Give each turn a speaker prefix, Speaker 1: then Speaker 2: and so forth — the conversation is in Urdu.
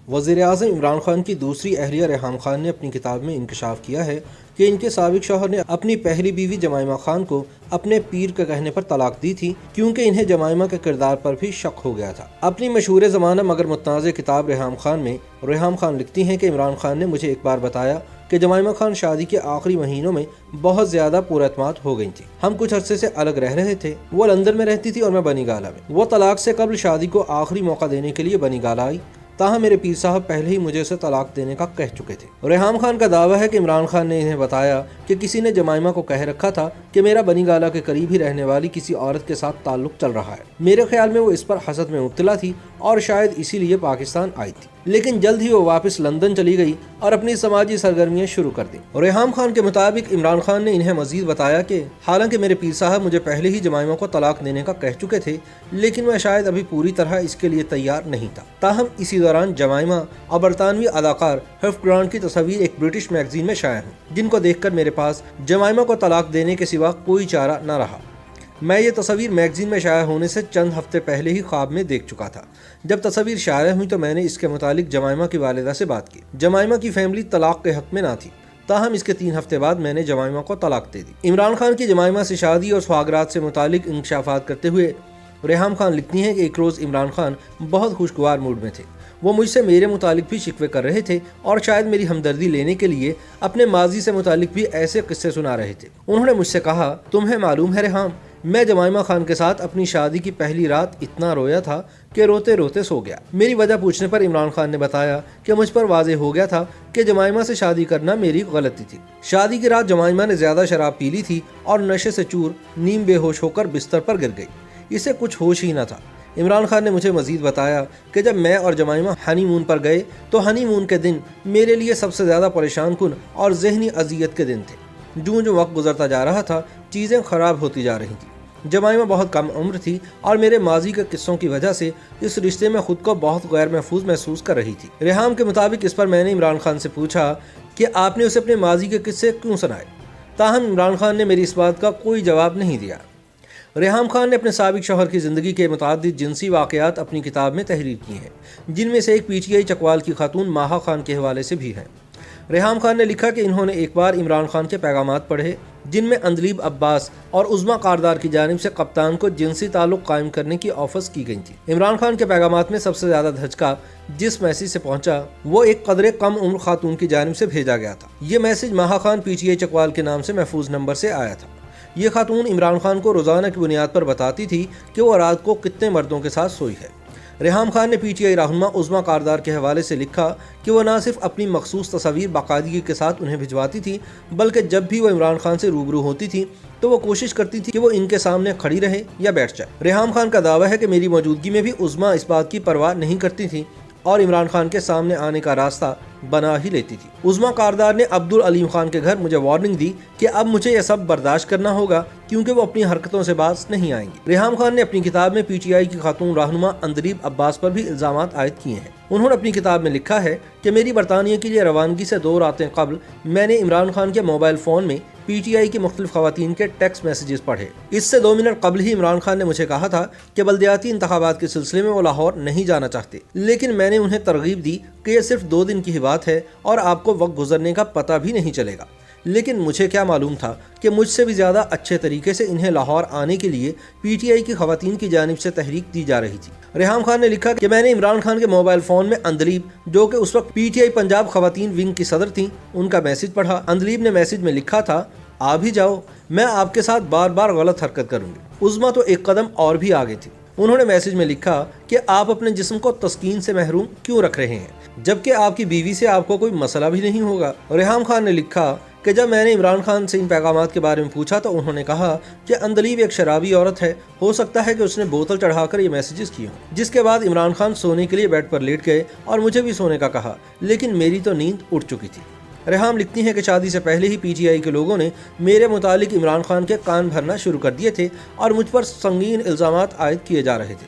Speaker 1: وزیر اعظم عمران خان کی دوسری اہلیہ ریحام خان نے اپنی کتاب میں انکشاف کیا ہے کہ ان کے سابق شوہر نے اپنی پہلی بیوی جمائمہ خان کو اپنے پیر کے کہنے پر طلاق دی تھی، کیونکہ انہیں جمائمہ کے کردار پر بھی شک ہو گیا تھا۔ اپنی مشہور زمانہ مگر متنازع کتاب ریحام خان میں ریحام خان لکھتی ہیں کہ عمران خان نے مجھے ایک بار بتایا کہ جمائمہ خان شادی کے آخری مہینوں میں بہت زیادہ پر اعتماد ہو گئی تھی۔ ہم کچھ عرصے سے الگ رہ رہے تھے، وہ لندن میں رہتی تھی اور میں بنی گالہ میں۔ وہ طلاق سے قبل شادی کو آخری موقع دینے کے لیے بنی گالہ آئی، تاہم میرے پیر صاحب پہلے ہی مجھے اسے طلاق دینے کا کہہ چکے تھے۔ ریحام خان کا دعویٰ ہے کہ عمران خان نے انہیں بتایا کہ کسی نے جمائمہ کو کہہ رکھا تھا کہ میرا بنی گالہ کے قریب ہی رہنے والی کسی عورت کے ساتھ تعلق چل رہا ہے۔ میرے خیال میں وہ اس پر حسد میں مبتلا تھی اور شاید اسی لیے پاکستان آئی تھی، لیکن جلد ہی وہ واپس لندن چلی گئی اور اپنی سماجی سرگرمیاں شروع کر دیں۔ ریحام خان کے مطابق عمران خان نے انہیں مزید بتایا کہ حالانکہ میرے پیر صاحب مجھے پہلے ہی جمائمہ کو طلاق دینے کا کہہ چکے تھے، لیکن میں شاید ابھی پوری طرح اس کے لیے تیار نہیں تھا۔ تاہم اسی دوران جمائمہ اور برطانوی اداکار ہیوف گرانٹ کی تصاویر ایک برٹش میگزین میں شائع ہوئی، جن کو دیکھ کر میرے پاس جمائمہ کو طلاق دینے کے سوا کوئی چارہ نہ رہا۔ میں یہ تصاویر میگزین میں شائع ہونے سے چند ہفتے پہلے ہی خواب میں دیکھ چکا تھا۔ جب تصاویر شائع ہوئی تو میں نے اس کے متعلق جمائمہ کی والدہ سے بات کی۔ جمائمہ کی فیملی طلاق کے حق میں نہ تھی، تاہم اس کے 3 ہفتے بعد میں نے جمائمہ کو طلاق دے دی۔ عمران خان کی جمائمہ سے شادی اور سہاگرات سے متعلق انکشافات کرتے ہوئے ریحام خان لکھتی ہیں کہ ایک روز عمران خان بہت خوشگوار موڈ میں تھے۔ وہ مجھ سے میرے متعلق بھی شکوے کر رہے تھے اور شاید میری ہمدردی لینے کے لیے اپنے ماضی سے متعلق بھی ایسے قصے سنا رہے تھے۔ انہوں نے مجھ سے کہا، تمہیں معلوم ہے ریحام، میں جمائمہ خان کے ساتھ اپنی شادی کی پہلی رات اتنا رویا تھا کہ روتے روتے سو گیا۔ میری وجہ پوچھنے پر عمران خان نے بتایا کہ مجھ پر واضح ہو گیا تھا کہ جمائمہ سے شادی کرنا میری غلطی تھی۔ شادی کی رات جمائمہ نے زیادہ شراب پی لی تھی اور نشے سے چور نیم بے ہوش ہو کر بستر پر گر گئی، اسے کچھ ہوش ہی نہ تھا۔ عمران خان نے مجھے مزید بتایا کہ جب میں اور جمائمہ ہنی مون پر گئے تو ہنی مون کے دن میرے لیے سب سے زیادہ پریشان کن اور ذہنی اذیت کے دن تھے۔ جو وقت گزرتا جا رہا تھا چیزیں خراب ہوتی جا رہی تھیں۔ جمائمہ بہت کم عمر تھی اور میرے ماضی کے قصوں کی وجہ سے اس رشتے میں خود کو بہت غیر محفوظ محسوس کر رہی تھی۔ ریحام کے مطابق اس پر میں نے عمران خان سے پوچھا کہ آپ نے اسے اپنے ماضی کے قصے کیوں سنائے، تاہم عمران خان نے میری اس بات کا کوئی جواب نہیں دیا۔ ریحام خان نے اپنے سابق شوہر کی زندگی کے متعدد جنسی واقعات اپنی کتاب میں تحریر کی ہیں، جن میں سے ایک PTI چکوال کی خاتون ماہا خان کے حوالے سے بھی ہے۔ ریحام خان نے لکھا کہ انہوں نے ایک بار عمران خان کے پیغامات پڑھے جن میں اندلیب عباس اور عظمیٰ کاردار کی جانب سے کپتان کو جنسی تعلق قائم کرنے کی آفرز کی گئی تھی۔ عمران خان کے پیغامات میں سب سے زیادہ دھچکا جس میسیج سے پہنچا وہ ایک قدرے کم عمر خاتون کی جانب سے بھیجا گیا تھا۔ یہ میسیج ماہا خان PTI چکوال کے نام سے محفوظ نمبر سے آیا تھا۔ یہ خاتون عمران خان کو روزانہ کی بنیاد پر بتاتی تھی کہ وہ رات کو کتنے مردوں کے ساتھ سوئی ہے۔ ریحام خان نے PTI رہنما عظمیٰ کاردار کے حوالے سے لکھا کہ وہ نہ صرف اپنی مخصوص تصاویر باقاعدگی کے ساتھ انہیں بھجواتی تھی، بلکہ جب بھی وہ عمران خان سے روبرو ہوتی تھی تو وہ کوشش کرتی تھی کہ وہ ان کے سامنے کھڑی رہے یا بیٹھ جائے۔ ریحام خان کا دعویٰ ہے کہ میری موجودگی میں بھی عظمیٰ اس بات کی پرواہ نہیں کرتی تھی اور عمران خان کے سامنے آنے کا راستہ بنا ہی لیتی تھی۔ عظمیٰ کاردار نے عبدالعلیم خان کے گھر مجھے وارننگ دی کہ اب مجھے یہ سب برداشت کرنا ہوگا کیونکہ وہ اپنی حرکتوں سے باز نہیں آئیں گی۔ ریحام خان نے اپنی کتاب میں PTI کی خاتون رہنما اندلیب عباس پر بھی الزامات عائد کیے ہیں۔ انہوں نے اپنی کتاب میں لکھا ہے کہ میری برطانیہ کے لیے روانگی سے 2 راتیں قبل میں نے عمران خان کے موبائل فون میں PTI کی مختلف خواتین کے ٹیکسٹ میسیجز پڑھے۔ اس سے 2 منٹ قبل ہی عمران خان نے مجھے کہا تھا کہ بلدیاتی انتخابات کے سلسلے میں وہ لاہور نہیں جانا چاہتے، لیکن میں نے انہیں ترغیب دی کہ یہ صرف 2 دن کی ہی بات ہے اور آپ کو وقت گزرنے کا پتہ بھی نہیں چلے گا۔ لیکن مجھے کیا معلوم تھا کہ مجھ سے بھی زیادہ اچھے طریقے سے انہیں لاہور آنے کے لیے PTI کی خواتین کی جانب سے تحریک دی جا رہی تھی۔ ریحام خان نے لکھا کہ میں نے عمران خان کے موبائل فون میں اندلیب، جو کہ اس وقت PTI پنجاب خواتین ونگ کی صدر تھیں، ان کا میسج پڑھا۔ اندلیب نے میسج میں لکھا تھا، آ بھی جاؤ، میں آپ کے ساتھ بار بار غلط حرکت کروں گی۔ عظمیٰ تو ایک قدم اور بھی آگے تھی۔ انہوں نے میسج میں لکھا کہ آپ اپنے جسم کو تسکین سے محروم کیوں رکھ رہے ہیں جبکہ آپ کی بیوی سے آپ کو کوئی مسئلہ بھی نہیں ہوگا۔ ریحام خان نے لکھا کہ جب میں نے عمران خان سے ان پیغامات کے بارے میں پوچھا تو انہوں نے کہا کہ اندلیب ایک شرابی عورت ہے، ہو سکتا ہے کہ اس نے بوتل چڑھا کر یہ میسیجز کیے ہوں۔ جس کے بعد عمران خان سونے کے لیے بیڈ پر لیٹ گئے اور مجھے بھی سونے کا کہا، لیکن میری تو نیند اٹھ چکی تھی۔ ریحام لکھتی ہیں کہ شادی سے پہلے ہی PTI کے لوگوں نے میرے متعلق عمران خان کے کان بھرنا شروع کر دیے تھے اور مجھ پر سنگین الزامات عائد کیے جا رہے تھے۔